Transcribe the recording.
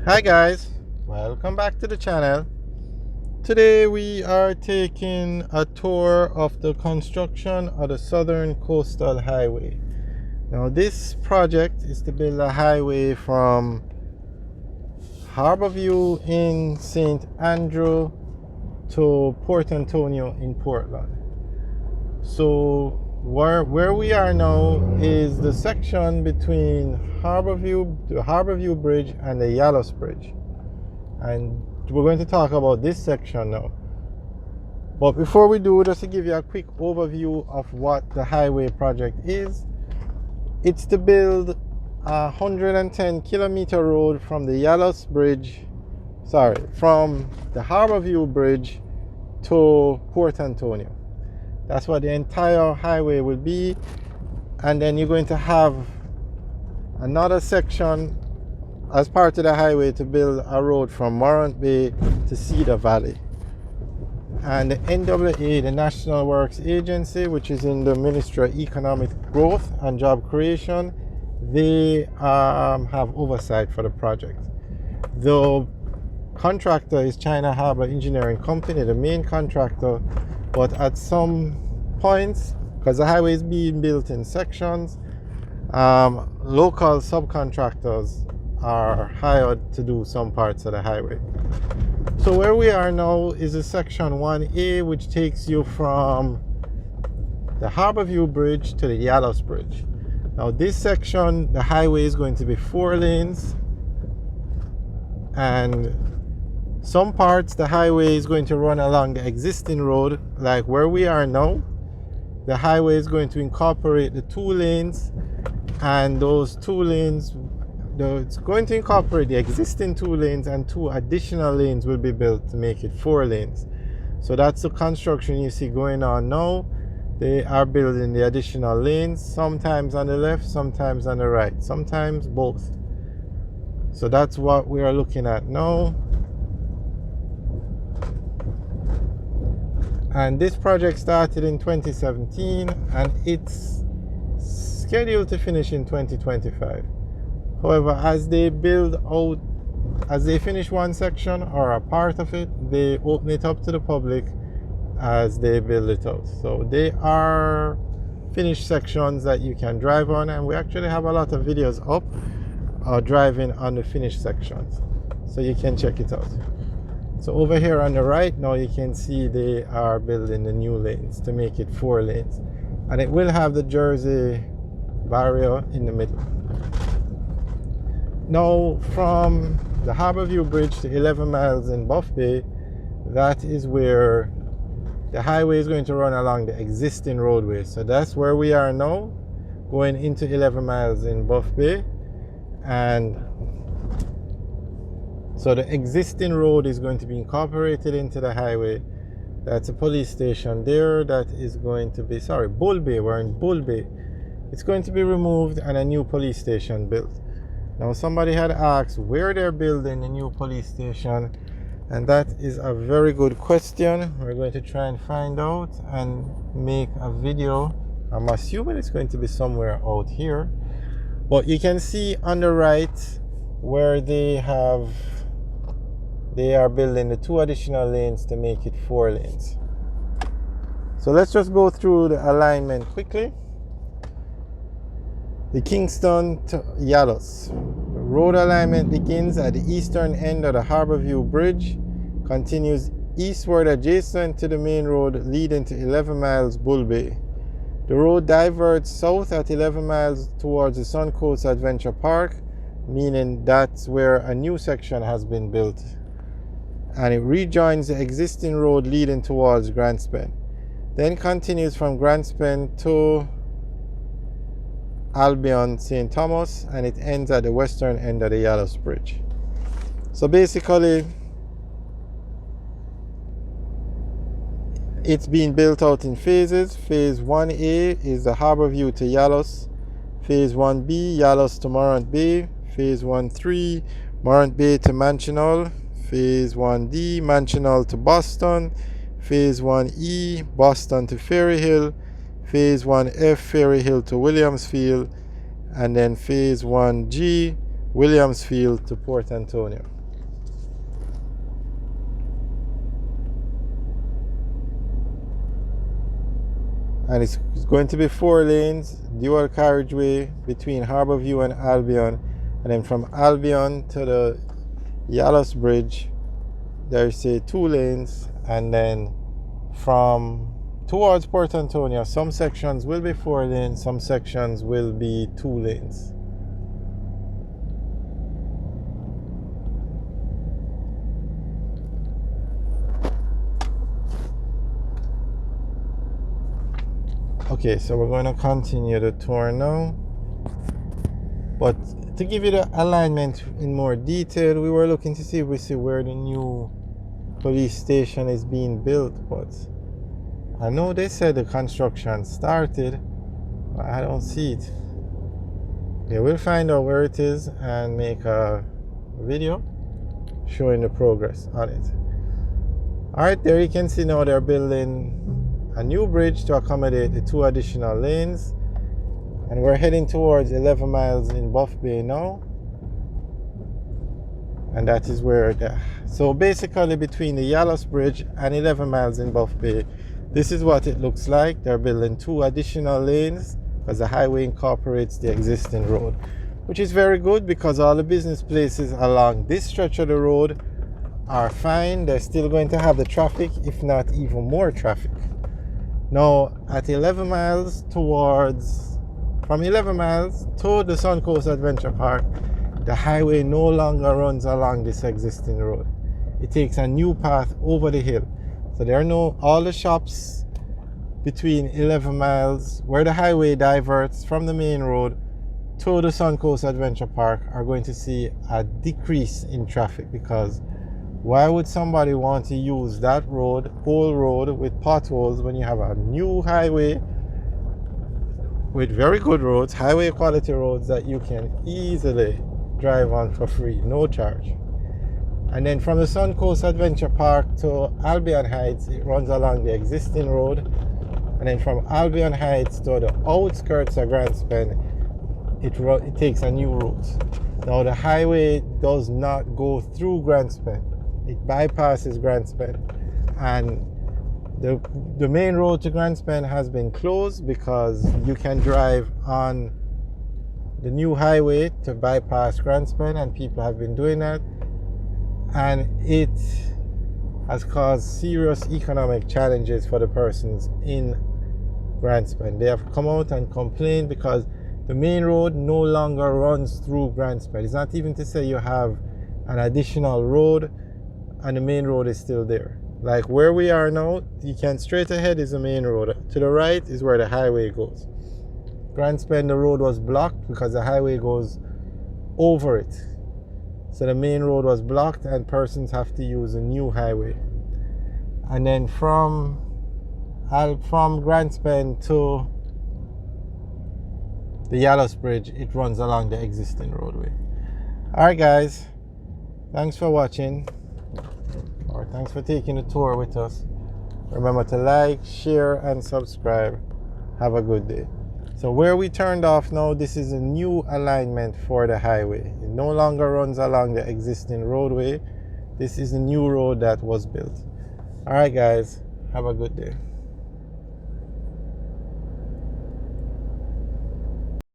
Hi guys, welcome back to the channel. Today we are taking a tour of the construction of the Southern Coastal Highway. Now this project is to build a highway from Harborview in St. Andrew to Port Antonio in Portland. So where we are now is the section between the Harborview Bridge and the Yalos Bridge. And we're going to talk about this section now. But before we do, just to give you a quick overview of what the highway project is, it's to build a 110 kilometer road from the from the Harborview Bridge to Port Antonio. That's what the entire highway will be. And then you're going to have another section as part of the highway to build a road from Morant Bay to Cedar Valley. And the NWA, the National Works Agency, which is in the Ministry of Economic Growth and Job Creation, they have oversight for the project. The contractor is China Harbour Engineering Company, the main contractor, but at some points, because the highway is being built in sections, local subcontractors are hired to do some parts of the highway. So where we are now is a section 1A, which takes you from the Harborview Bridge to the Yalos Bridge. Now this section, the highway is going to be 4 lanes, and some parts the highway is going to run along the existing road. Like where we are now, the highway is going to incorporate the 2 lanes, and those 2 lanes, it's going to incorporate the existing 2 lanes, and 2 additional lanes will be built to make it 4 lanes. So that's the construction you see going on now. They are building the additional lanes, sometimes on the left, sometimes on the right, sometimes both. So that's what we are looking at now. And this project started in 2017 and it's scheduled to finish in 2025. However, as they finish one section or a part of it, they open it up to the public as they build it out. So they are finished sections that you can drive on, and we actually have a lot of videos up driving on the finished sections, so you can check it out. So over here on the right now, you can see they are building the new lanes to make it 4 lanes, and it will have the Jersey barrier in the middle. Now from the Harborview Bridge to 11 miles in Buff Bay, that is where the highway is going to run along the existing roadway. So that's where we are now, going into 11 miles in Buff Bay. And so the existing road is going to be incorporated into the highway. That's a police station there. That is going to be, Bull Bay. We're in Bull Bay. It's going to be removed and a new police station built. Now somebody had asked where they're building the new police station, and that is a very good question. We're going to try and find out and make a video. I'm assuming it's going to be somewhere out here, but you can see on the right where they are building the 2 additional lanes to make it 4 lanes. So let's just go through the alignment quickly. The Kingston to Yalos. The road alignment begins at the eastern end of the Harborview Bridge, continues eastward adjacent to the main road leading to 11 miles Bull Bay. The road diverts south at 11 miles towards the Suncoast Adventure Park, meaning that's where a new section has been built, and it rejoins the existing road leading towards Grandspen. Then continues from Grandspen to Albion St. Thomas, and it ends at the western end of the Yalos Bridge. So basically, it's being built out in phases. Phase 1A is the Harborview to Yalos. Phase 1B, Yalos to Morant Bay. Phase 1-3, Morant Bay to Manchinal. Phase 1D, Manchinal to Boston. Phase 1E, Boston to Ferry Hill. Phase 1F, Ferry Hill to Williamsfield. And then Phase 1G, Williamsfield to Port Antonio. and it's going to be 4 lanes, dual carriageway between Harborview and Albion, and then from Albion to the Yalos Bridge there's 2 lanes, and then from towards Port Antonio some sections will be 4 lanes, some sections will be 2 lanes. Okay, so we're going to continue the tour now, but to give you the alignment in more detail, we were looking to see if we see where the new police station is being built, but I know they said the construction started, but I don't see it. Okay, we'll find out where it is and make a video showing the progress on it. Alright, there you can see now they're building a new bridge to accommodate the 2 additional lanes, and we're heading towards 11 miles in Buff Bay now, and that is where so basically between the Yalos Bridge and 11 miles in Buff Bay, this is what it looks like. They're building 2 additional lanes because the highway incorporates the existing road, which is very good because all the business places along this stretch of the road are fine. They're still going to have the traffic, if not even more traffic. Now at 11 miles from 11 miles to the Suncoast Adventure Park, the highway no longer runs along this existing road. It takes a new path over the hill. So there are all the shops between 11 miles where the highway diverts from the main road to the Suncoast Adventure Park are going to see a decrease in traffic, because why would somebody want to use that road, old road with potholes, when you have a new highway with very good roads, highway quality roads that you can easily drive on for free, no charge? And then from the Suncoast Adventure Park to Albion Heights, it runs along the existing road. And then from Albion Heights to the outskirts of Grand Spend, it takes a new route. Now the highway does not go through Grand Spend. It bypasses Grand Spend, and the main road to Grand Spend has been closed because you can drive on the new highway to bypass Grand Spend, and people have been doing that, and it has caused serious economic challenges for the persons in Grand Spend. They have come out and complained because the main road no longer runs through Grand Spend. It's not even to say you have an additional road and the main road is still there. Like where we are now, you can straight ahead is the main road. To the right is where the highway goes. Grand Spend, the road was blocked because the highway goes over it. So the main road was blocked and persons have to use a new highway. And then from Grand Spend to the Yalos Bridge, it runs along the existing roadway. Alright guys, thanks for watching, or thanks for taking the tour with us. Remember to like, share and subscribe. Have a good day. So where we turned off now, this is a new alignment for the highway. It no longer runs along the existing roadway. This is a new road that was built. Alright guys, have a good day.